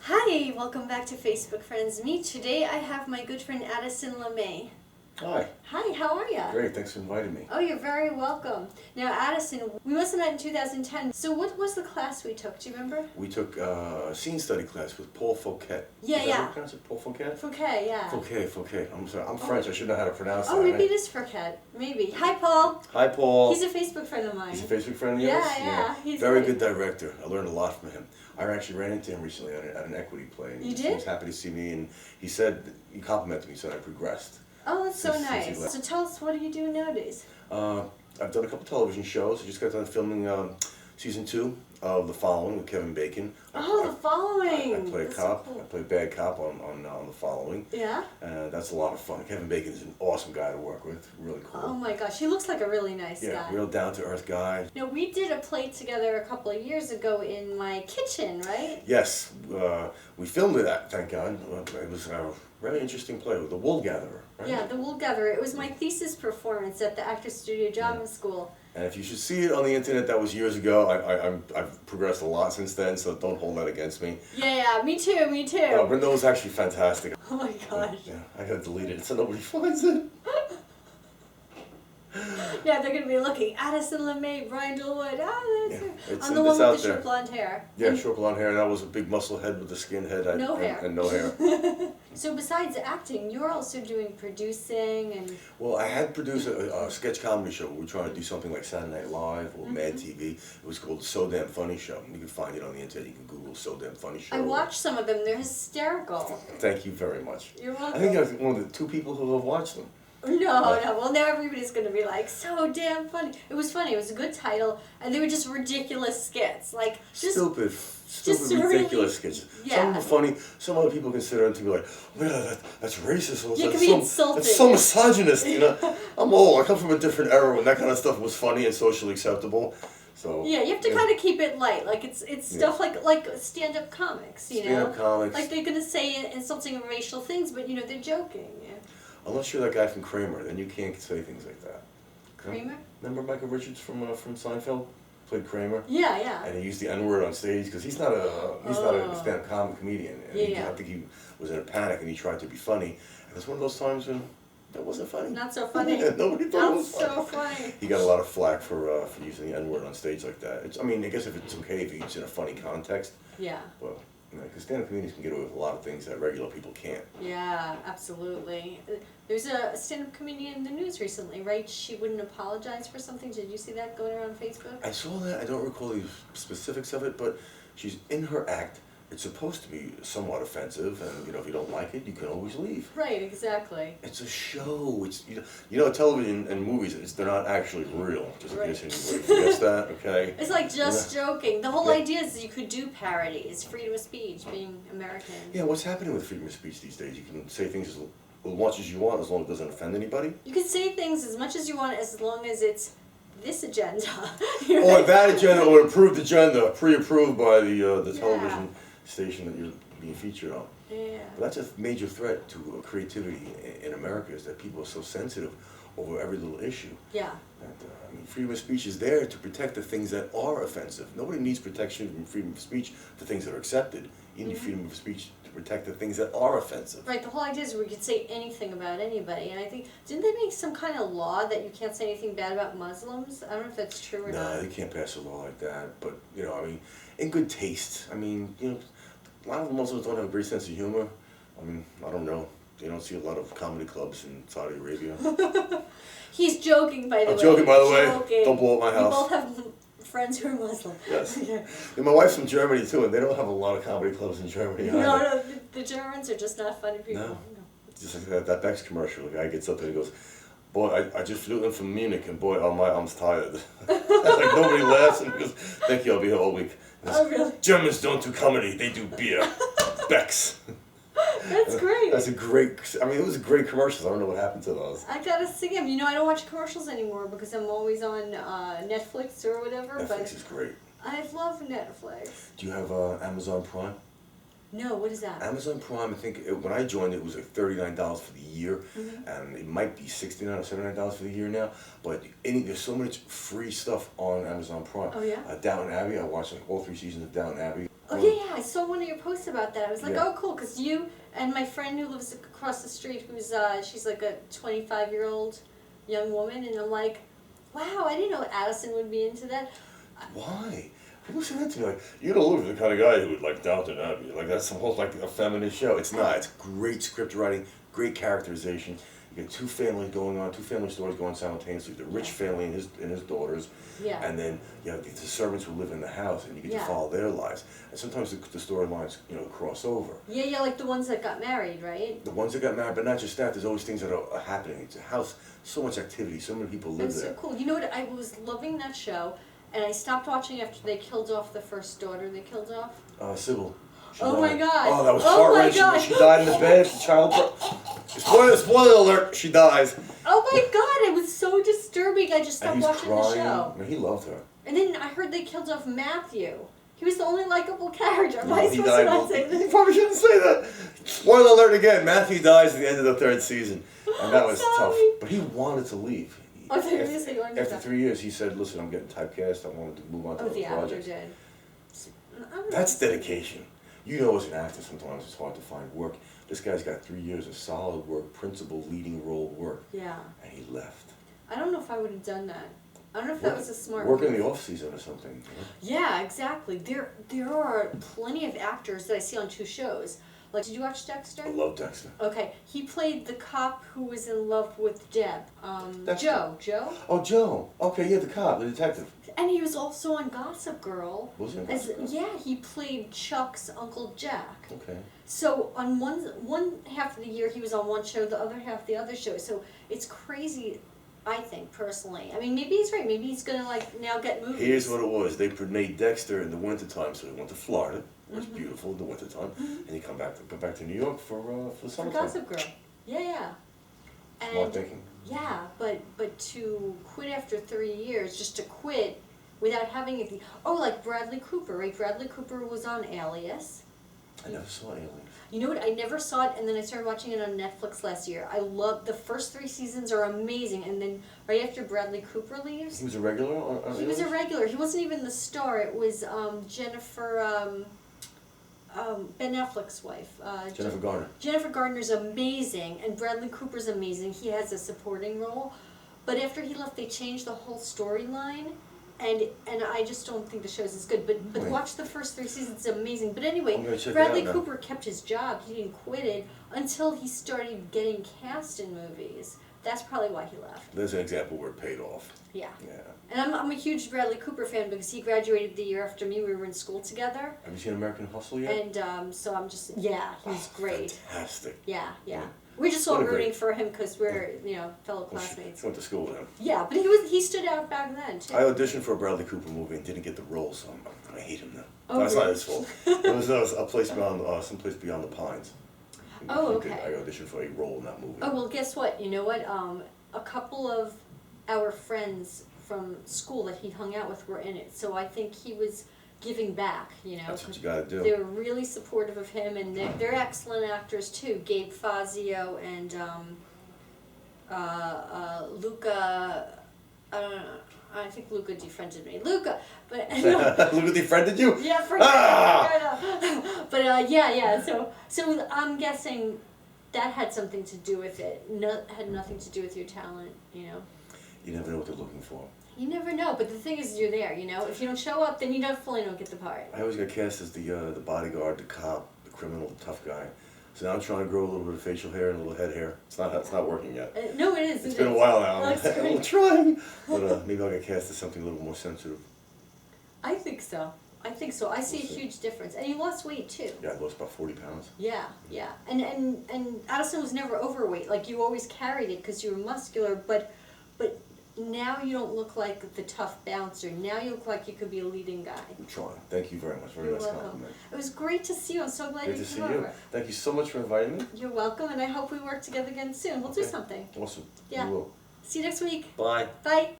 Hi, welcome back to Facebook Friends Meet. Today I have my good friend Addison LeMay. Hi. Hi, how are you? Great, thanks for inviting me. Oh, you're very welcome. Now, Addison, we must have met in 2010. So what was the class we took? Do you remember? We took a scene study class with Paul Fouquet. Yeah, Is that yeah. how you pronounce it? Paul Fouquet? Fouquet, yeah. Fouquet. I'm sorry, I'm French. I should know how to pronounce that. Oh, maybe it is Fouquet. Maybe. Hi, Paul. Hi, Paul. He's a Facebook friend of mine. He's a Facebook friend of yours? Yeah. He's very great. good director. I learned a lot from him. I actually ran into him recently at an equity play. And You He did? was happy to see me, and he said, he complimented me, he said I progressed. Oh, that's so Since he nice. left. So tell us, what are you doing nowadays? I've done a couple television shows. I just got done filming season 2 of The Following with Kevin Bacon. Oh, The Following. I play a That's cop. so cool. I play a bad cop on The Following. Yeah? And that's a lot of fun. Kevin Bacon is an awesome guy to work with. Really cool. Oh my gosh, he looks like a really nice Yeah, guy. real down-to-earth guy. Now, we did a play together a couple of years ago in my kitchen, right? Yes, we filmed it, thank God. It was a very interesting play with The Wool Gatherer, right? Yeah, The Wool Gatherer. It was my thesis performance at the Actors Studio Drama School. And if you should see it on the internet, that was years ago. I've progressed a lot since then, so don't hold that against me. Yeah, me too. Breindel was actually fantastic. Oh my gosh. Yeah, I gotta delete it so nobody finds it. Yeah, they're gonna be looking. Addison LeMay, Breindel Wood. Ah, that's her. It's I'm the one out with the there. short blonde hair. Yeah, short blonde hair, and I was a big muscle head with a skin head. No hair. And no hair. So besides acting, you're also doing producing and... Well, I had produced a sketch comedy show. We were trying to do something like Saturday Night Live or Mad TV. It was called So Damn Funny Show. You can find it on the internet. You can Google So Damn Funny Show. I watched some of them. They're hysterical. Thank you very much. You're welcome. I think I was one of the 2 people who have watched them. No. Well, now everybody's going to be like, so damn funny. It was funny. It was a good title. And they were just ridiculous skits. Like, just... Stupid, really- ridiculous skits. Yeah. Some were funny. Some other people consider them to be like, oh my God, that's racist. Or You that's can be insulted. That's so misogynist, you know. I'm old. I come from a different era when that kind of stuff was funny and socially acceptable. So Yeah, you have to kind of keep it light. Like, it's stuff like stand-up comics, you know? Stand-up comics. Like, they're going to say insulting or racial things, but, you know, they're joking. Yeah. Unless you're that guy from Kramer, then you can't say things like that. Kramer? Remember Michael Richards from Seinfeld? Played Kramer. Yeah. And he used the N-word on stage because he's not a stand-up comedian. And I think he was in a panic and he tried to be funny. And it was one of those times when that wasn't funny. Not so funny. Nobody thought it was funny. Not so funny. He got a lot of flack for using the N-word on stage like that. I mean, I guess if it's okay if you use it in a funny context. Yeah. Well, because stand-up comedians can get away with a lot of things that regular people can't. Yeah, absolutely. There's a stand-up comedian in the news recently, right? She wouldn't apologize for something. Did you see that going around Facebook? I saw that. I don't recall the specifics of it, but she's in her act. It's supposed to be somewhat offensive, and if you don't like it, you can always leave. Right, exactly. It's a show. It's television and movies. They're not actually real. Just in case anybody forgets that. Okay. It's like just joking. The whole idea is you could do parodies, freedom of speech, being American. Yeah, what's happening with freedom of speech these days? You can say things as much as you want, as long as it doesn't offend anybody. You can say things as much as you want, as long as it's this agenda. Or that agenda, or approved agenda, pre-approved by the television station that you're being featured on. Yeah. But that's a major threat to creativity in America, is that people are so sensitive over every little issue. Yeah. And, freedom of speech is there to protect the things that are offensive. Nobody needs protection from freedom of speech for things that are accepted. You need freedom of speech to protect the things that are offensive. Right, the whole idea is we could say anything about anybody, and I think, didn't they make some kind of law that you can't say anything bad about Muslims? I don't know if that's true or not. No, they can't pass a law like that, but, in good taste. A lot of Muslims don't have a great sense of humor. I don't know. You don't see a lot of comedy clubs in Saudi Arabia. He's joking, by the way. I'm joking, by the way. Joking. Don't blow up my house. We both have friends who are Muslim. Yes. Yeah. And my wife's from Germany, too, and they don't have a lot of comedy clubs in Germany either. No, the Germans are just not funny people. No. Just like that Bex commercial, the guy gets up and he goes, boy, I just flew in from Munich, and boy, my arm's tired. Like, nobody laughs, and he goes, thank you, I'll be here all week. Oh, really? Germans don't do comedy, they do beer. Bex. That's great. That's it was a great commercial. I don't know what happened to those. I gotta see them. I don't watch commercials anymore because I'm always on Netflix or whatever. Netflix is great. I love Netflix. Do you have Amazon Prime? No, what is that? Amazon Prime, I think when I joined it was like $39 for the year, and it might be $69 or $79 for the year now, but there's so much free stuff on Amazon Prime. Oh yeah? Downton Abbey, I watched like all 3 seasons of Downton Abbey. Oh yeah, I saw one of your posts about that. I was like, Yeah. oh cool, because you and my friend who lives across the street, who's she's like a 25-year-old young woman, and I'm like, wow, I didn't know Addison would be into that. Why? People say that to me, like, you don't look like the kind of guy who would like Downton Abbey. Like, that's almost like a feminist show. It's not. It's great script writing, great characterization. You get two families going on, two family stories going simultaneously. The rich family and his daughters, Yeah. and then you have the servants who live in the house, and you get to Yeah. follow their lives. And sometimes the storylines, cross over. Yeah, like the ones that got married, right? The ones that got married, but not just that. There's always things that are happening. It's a house, so much activity, so many people live That's there. so cool. You know what? I was loving that show, and I stopped watching after they killed off the first daughter they killed off. Sybil. She Oh my died. God. Oh, that was Oh my heart-wrenching. God. She died in the bed. The child. Spoiler alert! She dies. Oh my God! It was so disturbing. I just And stopped he's watching the crying. show. I mean, he loved her. And then I heard they killed off Matthew. He was the only likable character. Am I He supposed died. to not say You this? probably shouldn't say that. Spoiler alert again. Matthew dies at the end of the third season, and that was tough. Sorry. But he wanted to leave. Oh, so you were gonna say you wanted to After stop. 3 years, he said, "Listen, I'm getting typecast. I wanted to move on to Oh, other the actor projects." did. That's dedication. You know, as an actor, sometimes it's hard to find work. This guy's got 3 years of solid work, principal leading role work, Yeah. and he left. I don't know if I would have done that. I don't know if that was a smart Work in move. the off season or something. Yeah, exactly. There are plenty of actors that I see on two shows. Like, did you watch Dexter? I love Dexter. Okay, he played the cop who was in love with Deb. Dexter. Joe. Oh, Joe. Okay, yeah, the cop, the detective. And he was also on Gossip Girl. Was he on As, Gossip Girl? yeah, he played Chuck's Uncle Jack. Okay. So on one half of the year he was on one show, the other half the other show. So it's crazy, I think, personally. I mean, maybe he's right. Maybe he's gonna like now get movies. Here's what it was. They made Dexter in the wintertime, so he went to Florida, where it's beautiful in the wintertime, and he come back to New York for For summertime. Gossip Girl. Yeah. Smart And thinking. yeah, but to quit after 3 years, just to quit without having anything. Oh, like Bradley Cooper, right? Bradley Cooper was on Alias. I never saw Aliens. You know what? I never saw it, and then I started watching it on Netflix last year. I love the first 3 seasons are amazing, and then right after Bradley Cooper leaves, He was a regular on he was a Aliens? regular. He wasn't even the star. It was Jennifer, Ben Affleck's wife. Jennifer Garner. Jennifer Gardner's amazing, and Bradley Cooper's amazing. He has a supporting role, but after he left, they changed the whole storyline. And I just don't think the show's as good. But Right. watch the first 3 seasons; it's amazing. But anyway, I'm gonna check it Bradley out now. Cooper kept his job. He didn't quit it until he started getting cast in movies. That's probably why he left. There's an example where it paid off. Yeah. Yeah. And I'm a huge Bradley Cooper fan because he graduated the year after me. We were in school together, Have you seen American Hustle yet? and so I'm just he's great. Fantastic. Yeah. Yeah. We're just all What a great- rooting for him because we're fellow Well, classmates. she went to school with him. Yeah, but he stood out back then too. I auditioned for a Bradley Cooper movie and didn't get the role, so I hate him now. Oh, That's not really? his fault. It was a place beyond, someplace beyond the pines. Oh, He did- okay. I auditioned for a role in that movie. Oh, well, guess what? You know what? A couple of our friends from school that he hung out with were in it, so I think he was giving back, That's what you gotta do. They were really supportive of him, and they're excellent actors too. Gabe Fazio and Luca, I think Luca defriended me. Luca, but no, Luca defriended you? yeah, but yeah. So I'm guessing that had something to do with it. Had nothing to do with your talent, You never know what they're looking for. You never know, but the thing is, you're there. If you don't show up, then you definitely don't get the part. I always got cast as the bodyguard, the cop, the criminal, the tough guy. So now I'm trying to grow a little bit of facial hair and a little head hair. It's not working yet. No, it is. It's been a while now. It looks great. I'm trying, but maybe I'll get cast as something a little more sensitive. I think so. I see a huge difference, and you lost weight too. Yeah, I lost about 40 pounds. Yeah, and Addison was never overweight. Like you always carried it because you were muscular, but now you don't look like the tough bouncer. Now you look like you could be a leading guy. I'm trying. Thank you very much. Very You're nice welcome. compliment. It was great to see you. I'm so glad Great you to see came you. over. Thank you so much for inviting me. You're welcome, and I hope we work together again soon. We'll do Okay. something. Awesome. Yeah. We will. See you next week. Bye. Bye.